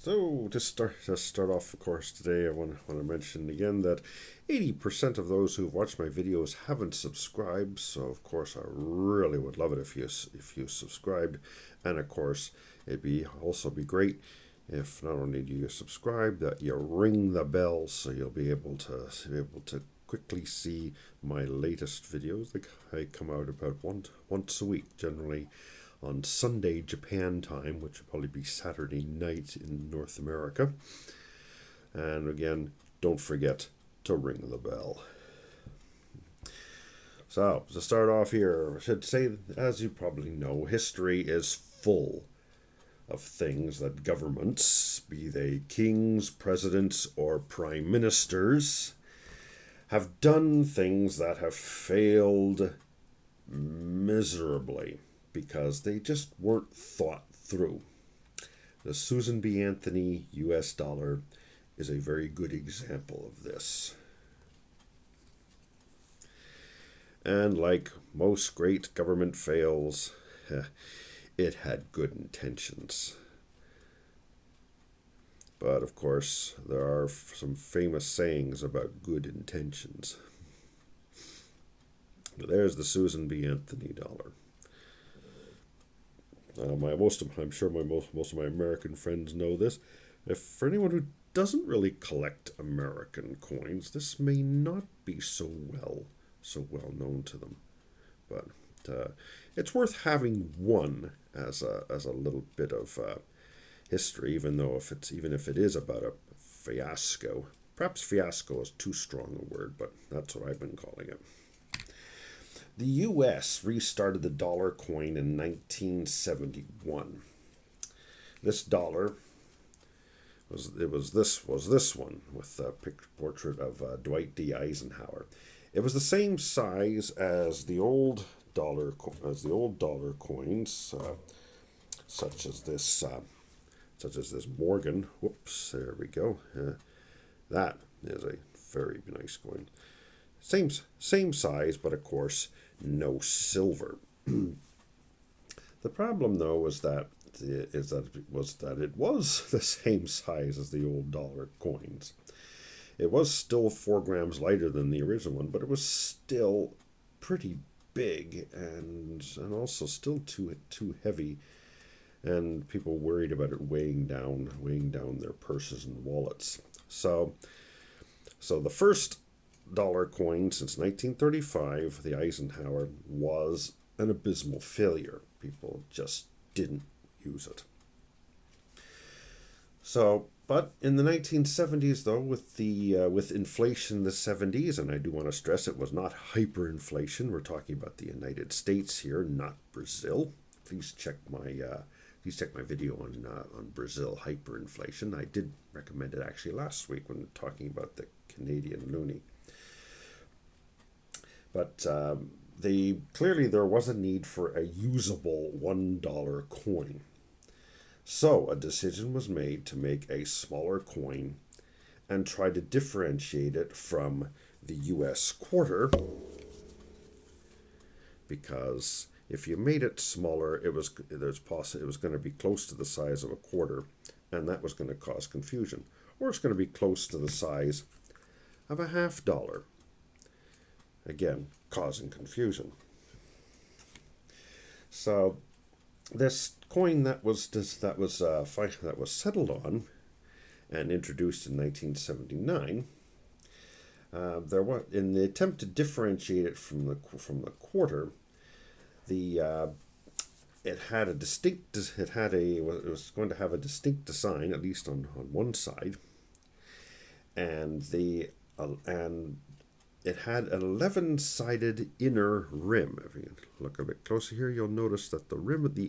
So to start off, of course, today I want to mention again that 80% of those who've watched my videos haven't subscribed. So of course, I really would love it if you subscribed, and of course, it'd be great if not only do you subscribe, that you ring the bell so you'll be able to quickly see my latest videos. They come out about once a week, generally on Sunday Japan time, which will probably be Saturday night in North America. And again, don't forget to ring the bell. So, to start off here, I should say, as you probably know, history is full of things that governments, be they kings, presidents, or prime ministers, have done things that have failed miserably because they just weren't thought through. The Susan B. Anthony US dollar is a very good example of this. And like most great government fails, it had good intentions. But of course, there are some famous sayings about good intentions. There's the Susan B. Anthony dollar. I'm sure most of my American friends know this. If for anyone who doesn't really collect American coins, this may not be so well known to them, but it's worth having one as a little bit of history, even if it is about a fiasco. Perhaps fiasco is too strong a word, but that's what I've been calling it. The U.S. restarted the dollar coin in 1971. This dollar was this one with a portrait of Dwight D. Eisenhower. It was the same size as the old dollar coins, such as this Morgan. Whoops, there we go. That is a very nice coin. Same size, but of course, no silver. The problem, though, was that it was the same size as the old dollar coins. It was still 4 grams lighter than the original one, but it was still pretty big and also still too heavy, and people worried about it weighing down their purses and wallets. So the first dollar coin since 1935, the Eisenhower, was an abysmal failure. People just didn't use it. So, but in the 1970s, though, with inflation in the 70s, and I do want to stress it was not hyperinflation. We're talking about the United States here, not Brazil. Please check my video on Brazil hyperinflation. I did recommend it actually last week when talking about the Canadian loonie. But clearly there was a need for a usable $1 coin. So a decision was made to make a smaller coin and try to differentiate it from the U.S. quarter, because if you made it smaller, it was going to be close to the size of a quarter, and that was going to cause confusion. Or it's going to be close to the size of a $50. Again, causing confusion. So this coin that was settled on and introduced in 1979, in the attempt to differentiate it from the quarter, it was going to have a distinct design, at least on one side, and it had an 11-sided inner rim. If you look a bit closer here, you'll notice that the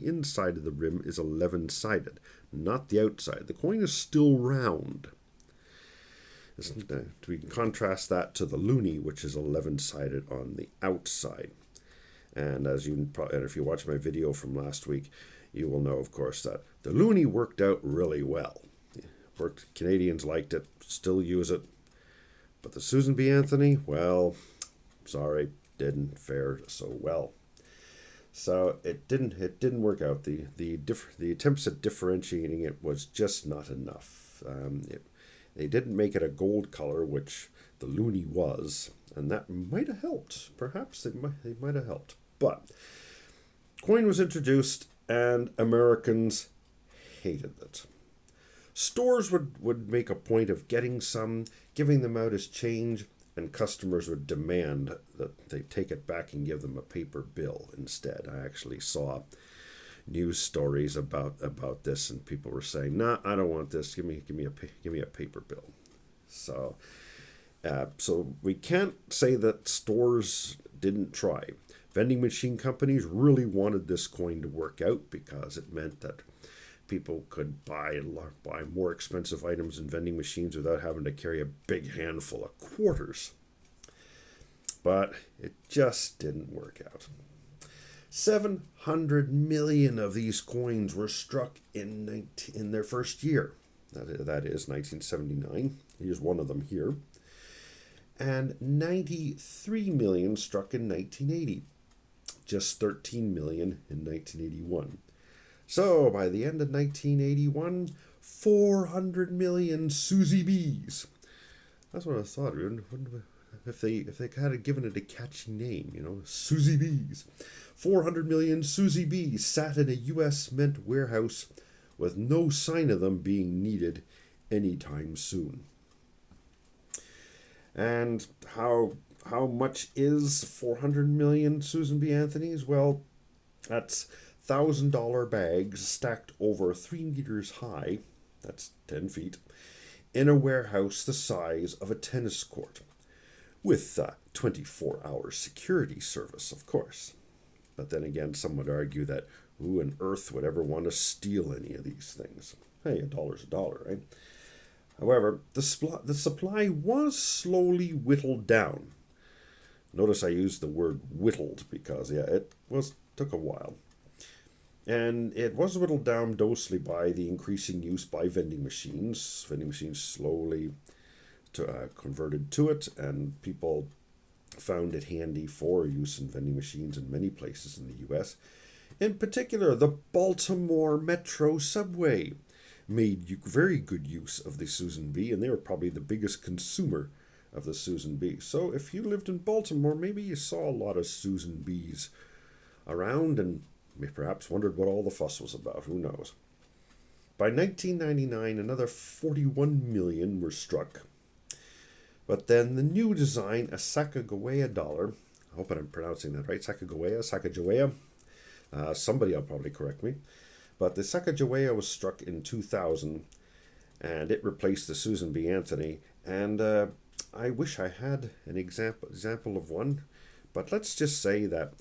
inside of the rim is 11-sided, not the outside. The coin is still round. We can contrast that to the loonie, which is 11-sided on the outside. And if you watch my video from last week, you will know, of course, that the loonie worked out really well. Canadians liked it, still use it. But the Susan B. Anthony, well, sorry, didn't fare so well. So it didn't work out. The attempts at differentiating it was just not enough. They didn't make it a gold color, which the loonie was, and that might have helped. Perhaps they might have helped. But coin was introduced, and Americans hated it. Stores would make a point of getting some, giving them out as change, and customers would demand that they take it back and give them a paper bill instead. I actually saw news stories about this, and people were saying, "Nah, I don't want this. Give me a paper bill." So we can't say that stores didn't try. Vending machine companies really wanted this coin to work out because it meant that people could buy more expensive items in vending machines without having to carry a big handful of quarters. But it just didn't work out. 700 million of these coins were struck in their first year. That is 1979. Here's one of them here. And 93 million struck in 1980. Just 13 million in 1981. So, by the end of 1981, 400 million Suzy bees. That's what I thought. If they had given it a catchy name, Suzy bees. 400 million Suzy bees sat in a U.S. Mint warehouse with no sign of them being needed anytime soon. And how much is 400 million Susan B. Anthony's? Well, that's $1,000 bags stacked over 3 meters high, that's 10 feet, in a warehouse the size of a tennis court, with 24-hour security service, of course. But then again, some would argue that who on earth would ever want to steal any of these things? Hey, $1's $1, right? However, the supply was slowly whittled down. Notice I used the word whittled because, took a while. And it was whittled down mostly by the increasing use by vending machines. Vending machines slowly converted to it, and people found it handy for use in vending machines in many places in the U.S. In particular, the Baltimore Metro Subway made very good use of the Susan B, and they were probably the biggest consumer of the Susan B. So if you lived in Baltimore, maybe you saw a lot of Susan Bs around and perhaps wondered what all the fuss was about. Who knows? By 1999, another 41 million were struck. But then the new design, a Sacagawea dollar, I hope I'm pronouncing that right, Sacagawea. Somebody will probably correct me. But the Sacagawea was struck in 2000, and it replaced the Susan B. Anthony. And I wish I had an example of one, but let's just say that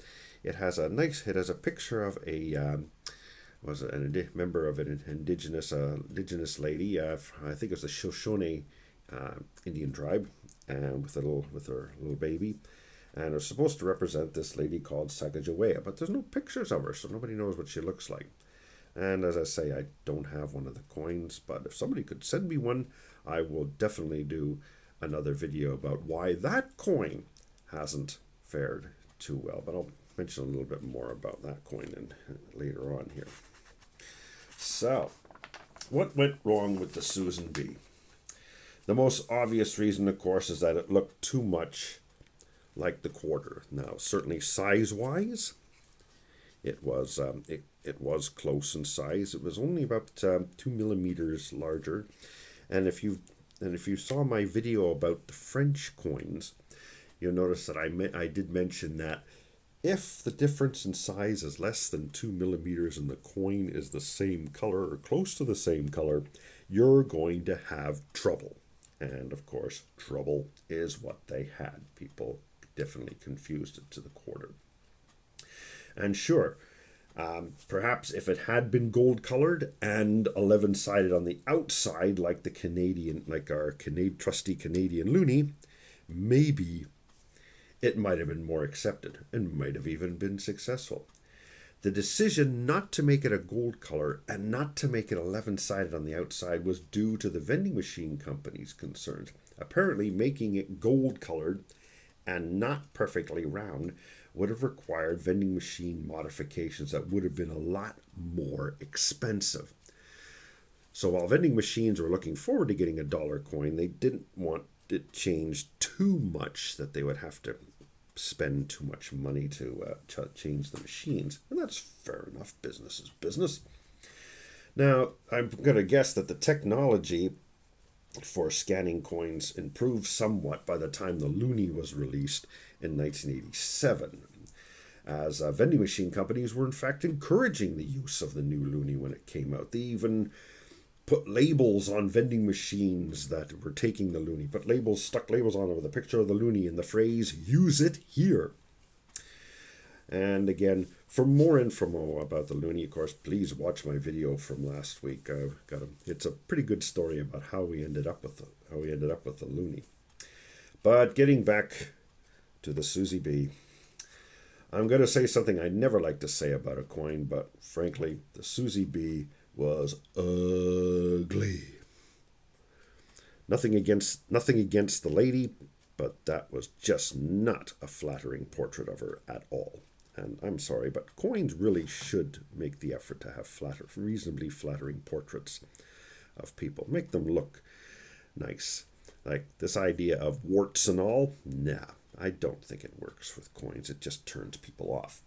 it has a picture of a member of an indigenous lady. I think it was the Shoshone Indian tribe, and with her little baby, and it's supposed to represent this lady called Sacagawea. But there's no pictures of her, so nobody knows what she looks like. And as I say, I don't have one of the coins, but if somebody could send me one, I will definitely do another video about why that coin hasn't fared too well. But I'll mention a little bit more about that coin later on here. So, what went wrong with the Susan B? The most obvious reason, of course, is that it looked too much like the quarter. Now, certainly size-wise, it was close in size. It was only about 2 millimeters larger. And if you saw my video about the French coins, you'll notice that I did mention that if the difference in size is less than 2 millimeters and the coin is the same color or close to the same color, you're going to have trouble. And of course, trouble is what they had. People definitely confused it to the quarter. And sure, perhaps if it had been gold colored and 11-sided on the outside, like our trusty Canadian loonie, maybe it might have been more accepted and might have even been successful. The decision not to make it a gold color and not to make it 11-sided on the outside was due to the vending machine company's concerns. Apparently, making it gold colored and not perfectly round would have required vending machine modifications that would have been a lot more expensive. So while vending machines were looking forward to getting a dollar coin, they didn't want it changed too much that they would have to spend too much money to change the machines. And that's fair enough. Business is business. Now, I'm going to guess that the technology for scanning coins improved somewhat by the time the loonie was released in 1987, as vending machine companies were in fact encouraging the use of the new loonie when it came out. They even put labels on vending machines that were taking the loonie, stuck labels on it with a picture of the loonie and the phrase, "Use it here." And again, for more info about the loonie, of course, please watch my video from last week. It's a pretty good story about how we ended up with the loonie. But getting back to the Suzy B, I'm going to say something I never like to say about a coin, but frankly, the Suzy B was ugly. Nothing against the lady, but that was just not a flattering portrait of her at all. And I'm sorry, but coins really should make the effort to have reasonably flattering portraits of people. Make them look nice. Like this idea of warts and all, nah, I don't think it works with coins. It just turns people off.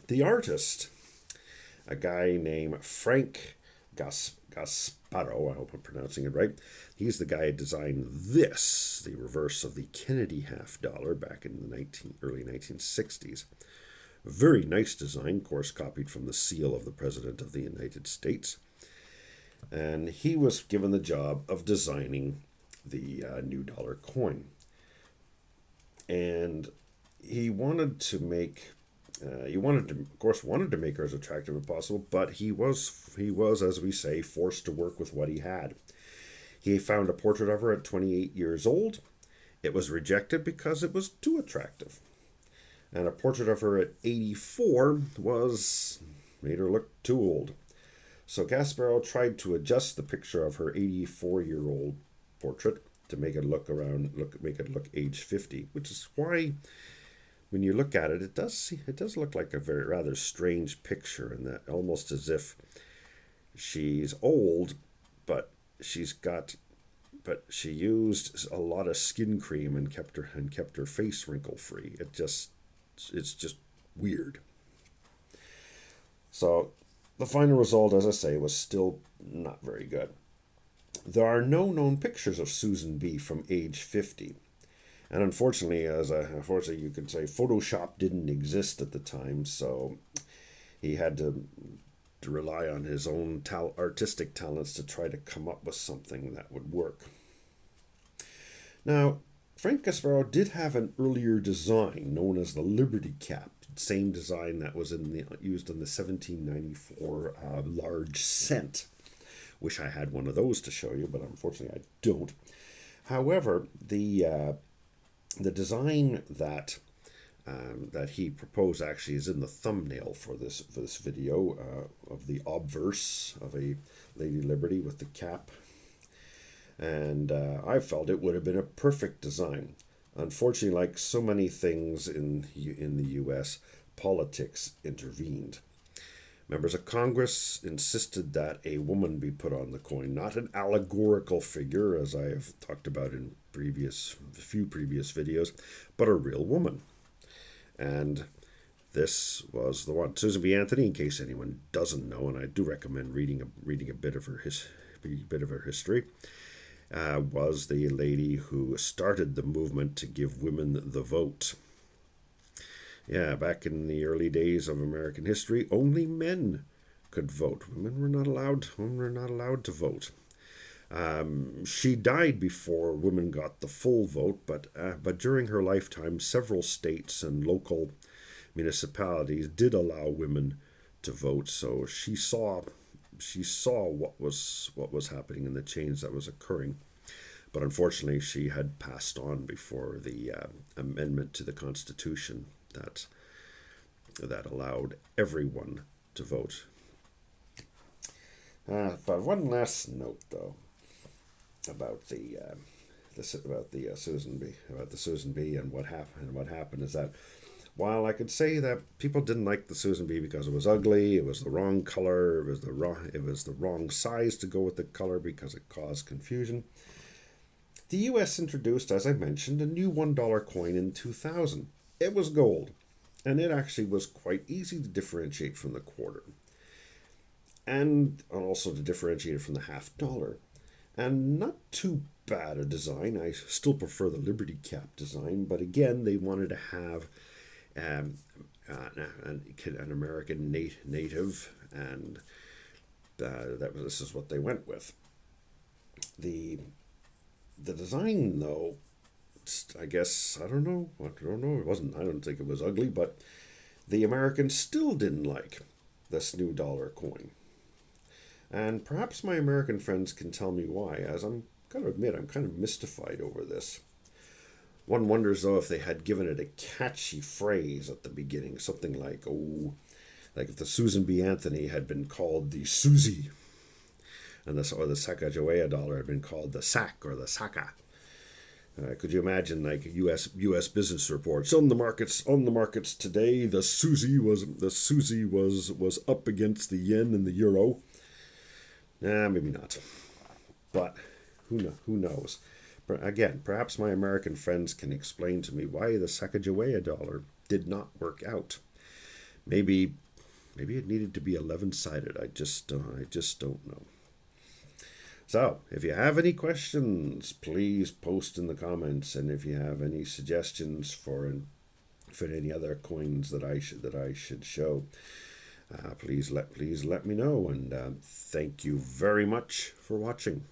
The artist, a guy named Frank Gasparo, I hope I'm pronouncing it right. He's the guy who designed this, the reverse of the Kennedy $50 back in the early 1960s. A very nice design, of course, copied from the seal of the President of the United States. And he was given the job of designing the new dollar coin. And he wanted to make her as attractive as possible, but he was, as we say, forced to work with what he had. He found a portrait of her at 28 years old. It was rejected because it was too attractive. And a portrait of her at 84 made her look too old. So Gasparo tried to adjust the picture of her 84-year-old portrait to make it look age 50, which is why when you look at it, it does look like a rather strange picture, in that almost as if she's old, but she used a lot of skin cream and kept her face wrinkle free. It's just weird. So the final result, as I say, was still not very good. There are no known pictures of Susan B. from age 50. And unfortunately, you could say Photoshop didn't exist at the time, so he had to rely on his own artistic talents to try to come up with something that would work. Now, Frank Gasparo did have an earlier design known as the Liberty Cap, same design that was used in the 1794 large cent. Wish I had one of those to show you, but unfortunately I don't. However, the design that he proposed actually is in the thumbnail for this video of the obverse of a Lady Liberty with the cap. And I felt it would have been a perfect design. Unfortunately, like so many things in the U.S., politics intervened. Members of Congress insisted that a woman be put on the coin, not an allegorical figure, as I have talked about in few previous videos, but a real woman. And this was the one. Susan B. Anthony, in case anyone doesn't know, and I do recommend reading a bit of her history, was the lady who started the movement to give women the vote. Yeah, back in the early days of American history, only men could vote. Women were not allowed to vote. She died before women got the full vote, but during her lifetime, several states and local municipalities did allow women to vote. So she saw what was happening and the change that was occurring. But unfortunately, she had passed on before the amendment to the Constitution that allowed everyone to vote. But one last note, though, about the Susan B. and what happened is that While I could say that people didn't like the Susan B because it was ugly, it was the wrong color, it was the wrong size to go with the color because it caused confusion. The US introduced, as I mentioned, a new $1 coin in 2000. It was gold, and it actually was quite easy to differentiate from the quarter, and also to differentiate it from the half dollar. And not too bad a design. I still prefer the Liberty Cap design, but again, they wanted to have an American native, and this is what they went with. The design, though, I guess I don't know. It wasn't. I don't think it was ugly, but the Americans still didn't like this new dollar coin. And perhaps my American friends can tell me why, as I'm got to admit I'm kind of mystified over this. One wonders, though, if they had given it a catchy phrase at the beginning, something like, like if the Susan B. Anthony had been called the Suzy, or the Sacagawea dollar had been called the Sac or the Saca. Could you imagine, like U.S. business reports on the markets today? The Suzy was up against the yen and the euro. Maybe not, but who knows? Again, perhaps my American friends can explain to me why the Sacagawea dollar did not work out. Maybe it needed to be 11-sided. I just don't know. So, if you have any questions, please post in the comments, and if you have any suggestions for any other coins that I should show, please let me know. And thank you very much for watching.